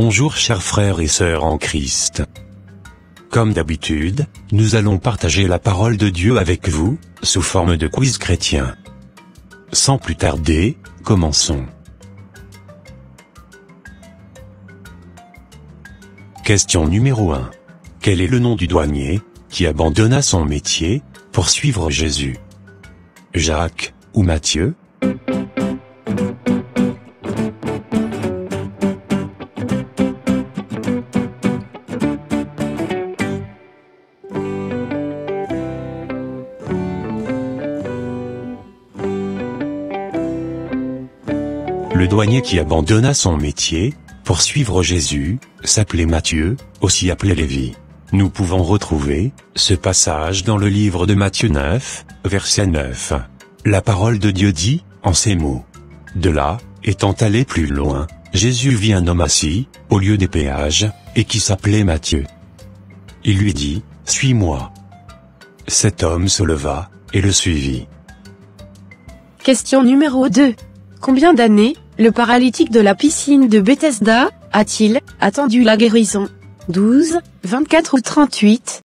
Bonjour chers frères et sœurs en Christ. Comme d'habitude, nous allons partager la parole de Dieu avec vous, sous forme de quiz chrétien. Sans plus tarder, commençons. Question numéro 1. Quel est le nom du douanier, qui abandonna son métier, pour suivre Jésus? Jacques, ou Matthieu? Le douanier qui abandonna son métier, pour suivre Jésus, s'appelait Matthieu, aussi appelé Lévi. Nous pouvons retrouver ce passage dans le livre de Matthieu 9, verset 9. La parole de Dieu dit, en ces mots. De là, étant allé plus loin, Jésus vit un homme assis, au lieu des péages, et qui s'appelait Matthieu. Il lui dit, suis-moi. Cet homme se leva, et le suivit. Question numéro 2. Combien d'années, le paralytique de la piscine de Bethesda, a-t-il attendu la guérison? 12, 24 ou 38?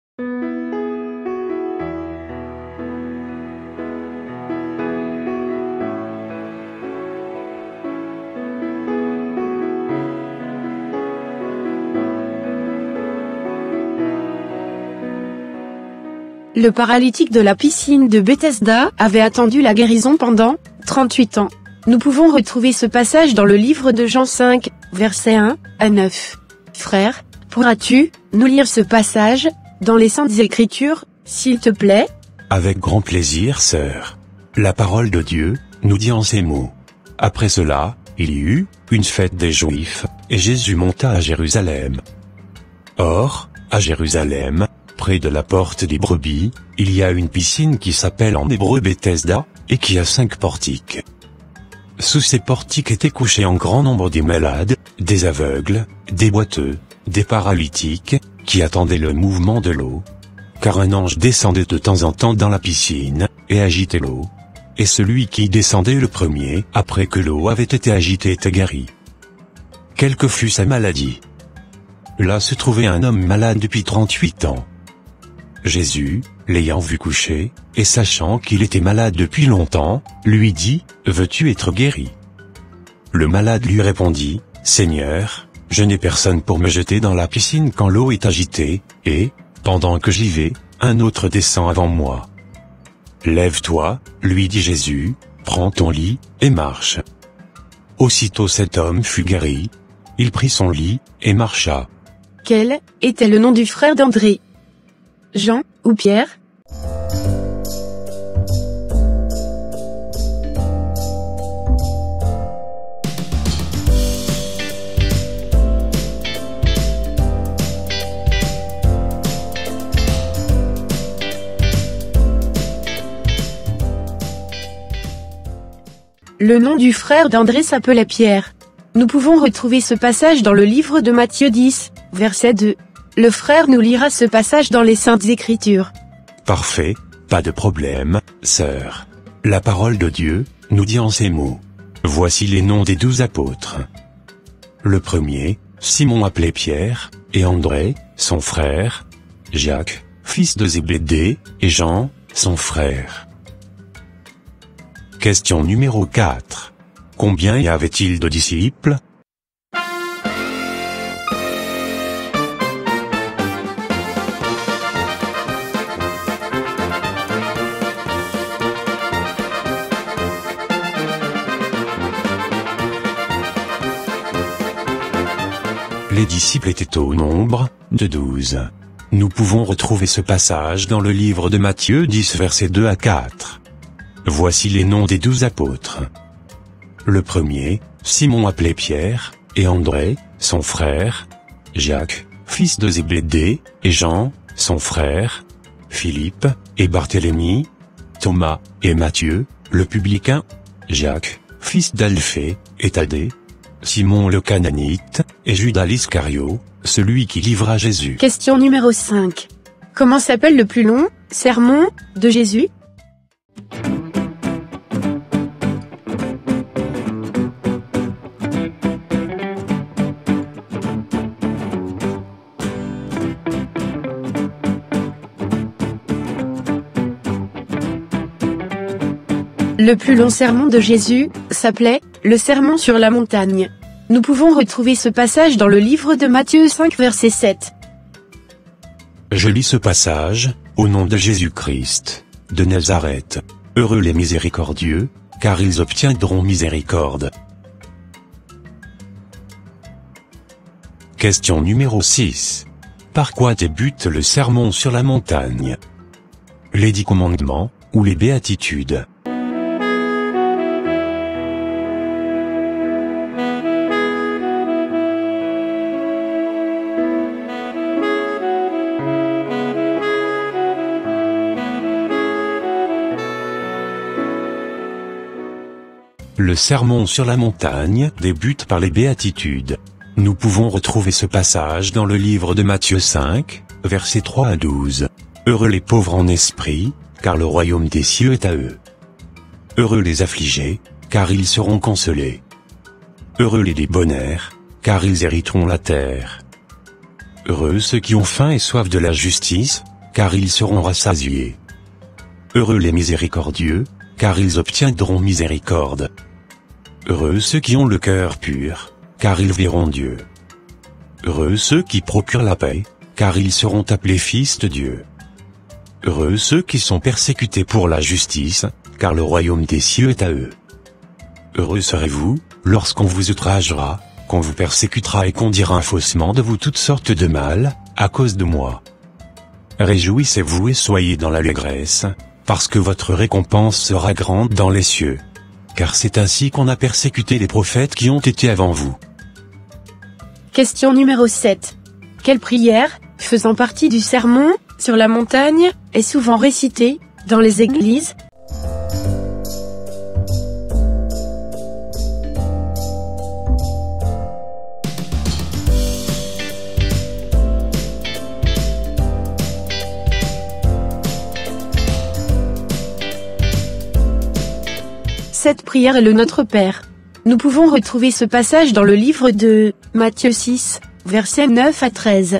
Le paralytique de la piscine de Bethesda avait attendu la guérison pendant 38 ans. Nous pouvons retrouver ce passage dans le livre de Jean 5, versets 1 à 9. Frère, pourras-tu nous lire ce passage dans les Saintes Écritures, s'il te plaît? Avec grand plaisir, sœur. La parole de Dieu nous dit en ces mots. Après cela, il y eut une fête des Juifs, et Jésus monta à Jérusalem. Or, à Jérusalem, près de la porte des brebis, il y a une piscine qui s'appelle en hébreu Bethesda, et qui a 5 portiques. Sous ces portiques étaient couchés en grand nombre des malades, des aveugles, des boiteux, des paralytiques, qui attendaient le mouvement de l'eau. Car un ange descendait de temps en temps dans la piscine, et agitait l'eau. Et celui qui descendait le premier, après que l'eau avait été agitée, était guéri. Quelle que fût sa maladie. Là se trouvait un homme malade depuis 38 ans. Jésus, l'ayant vu coucher, et sachant qu'il était malade depuis longtemps, lui dit, « Veux-tu être guéri ?» Le malade lui répondit, « Seigneur, je n'ai personne pour me jeter dans la piscine quand l'eau est agitée, et, pendant que j'y vais, un autre descend avant moi. » « Lève-toi, lui dit Jésus, prends ton lit, et marche. » Aussitôt cet homme fut guéri. Il prit son lit, et marcha. Quel était le nom du frère d'André? Jean, ou Pierre? Le nom du frère d'André s'appelait Pierre. Nous pouvons retrouver ce passage dans le livre de Matthieu 10, verset 2. Le frère nous lira ce passage dans les Saintes Écritures. Parfait, pas de problème, sœur. La parole de Dieu nous dit en ces mots. Voici les noms des 12 apôtres. Le premier, Simon appelé Pierre, et André, son frère, Jacques, fils de Zébédée, et Jean, son frère. Question numéro 4. Combien y avait-il de disciples? Les disciples étaient au nombre de 12. Nous pouvons retrouver ce passage dans le livre de Matthieu 10 versets 2 à 4. Voici les noms des 12 apôtres. Le premier, Simon appelé Pierre, et André, son frère, Jacques, fils de Zébédée, et Jean, son frère, Philippe, et Barthélemy, Thomas, et Matthieu, le publicain, Jacques, fils d'Alphée, et Thaddée, Simon le Cananite, et Judas l'Iscario, celui qui livra Jésus. Question numéro 5. Comment s'appelle le plus long sermon de Jésus? Le plus long sermon de Jésus s'appelait « Le sermon sur la montagne ». Nous pouvons retrouver ce passage dans le livre de Matthieu 5 verset 7. Je lis ce passage, au nom de Jésus-Christ, de Nazareth. Heureux les miséricordieux, car ils obtiendront miséricorde. Question numéro 6. Par quoi débute le sermon sur la montagne? Les 10 commandements, ou les béatitudes? Le sermon sur la montagne débute par les béatitudes. Nous pouvons retrouver ce passage dans le livre de Matthieu 5, versets 3 à 12. Heureux les pauvres en esprit, car le royaume des cieux est à eux. Heureux les affligés, car ils seront consolés. Heureux les débonnaires, car ils hériteront la terre. Heureux ceux qui ont faim et soif de la justice, car ils seront rassasiés. Heureux les miséricordieux, car ils obtiendront miséricorde. Heureux ceux qui ont le cœur pur, car ils verront Dieu. Heureux ceux qui procurent la paix, car ils seront appelés fils de Dieu. Heureux ceux qui sont persécutés pour la justice, car le royaume des cieux est à eux. Heureux serez-vous, lorsqu'on vous outragera, qu'on vous persécutera et qu'on dira faussement de vous toutes sortes de mal, à cause de moi. Réjouissez-vous et soyez dans l'allégresse, parce que votre récompense sera grande dans les cieux. Car c'est ainsi qu'on a persécuté les prophètes qui ont été avant vous. Question numéro 7. Quelle prière, faisant partie du sermon sur la montagne, est souvent récitée dans les églises? Cette prière est le Notre Père. Nous pouvons retrouver ce passage dans le livre de Matthieu 6, versets 9 à 13.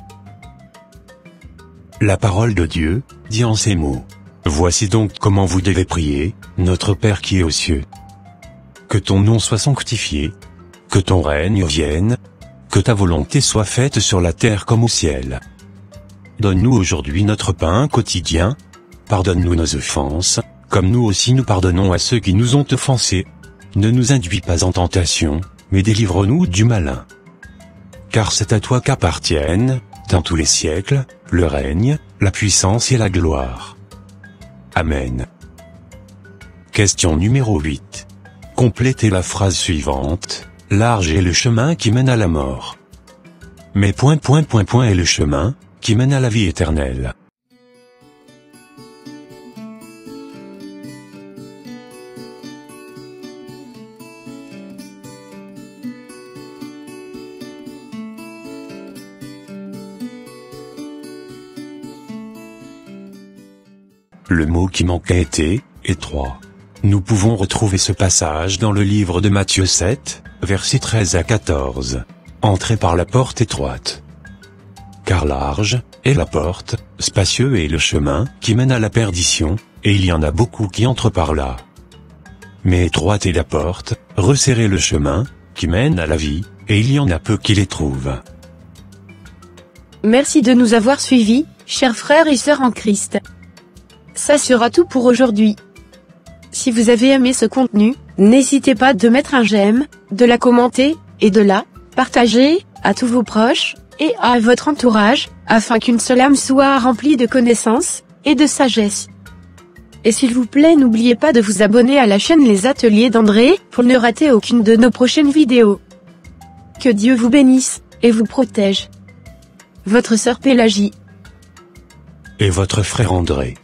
La parole de Dieu dit en ces mots. Voici donc comment vous devez prier, notre Père qui est aux cieux. Que ton nom soit sanctifié, que ton règne vienne, que ta volonté soit faite sur la terre comme au ciel. Donne-nous aujourd'hui notre pain quotidien, pardonne-nous nos offenses, comme nous aussi nous pardonnons à ceux qui nous ont offensés. Ne nous induis pas en tentation, mais délivre-nous du malin. Car c'est à toi qu'appartiennent, dans tous les siècles, le règne, la puissance et la gloire. Amen. Question numéro 8. Complétez la phrase suivante. Large est le chemin qui mène à la mort. Mais est le chemin qui mène à la vie éternelle. Le mot qui manquait était « étroit ». Nous pouvons retrouver ce passage dans le livre de Matthieu 7, versets 13 à 14. Entrez par la porte étroite. Car large est la porte, spacieux est le chemin qui mène à la perdition, et il y en a beaucoup qui entrent par là. Mais étroite est la porte, resserré le chemin, qui mène à la vie, et il y en a peu qui les trouvent. Merci de nous avoir suivis, chers frères et sœurs en Christ. Ça sera tout pour aujourd'hui. Si vous avez aimé ce contenu, n'hésitez pas de mettre un j'aime, de la commenter, et de la partager à tous vos proches, et à votre entourage, afin qu'une seule âme soit remplie de connaissances, et de sagesse. Et s'il vous plaît n'oubliez pas de vous abonner à la chaîne Les Ateliers d'André, pour ne rater aucune de nos prochaines vidéos. Que Dieu vous bénisse, et vous protège. Votre sœur Pélagie. Et votre frère André.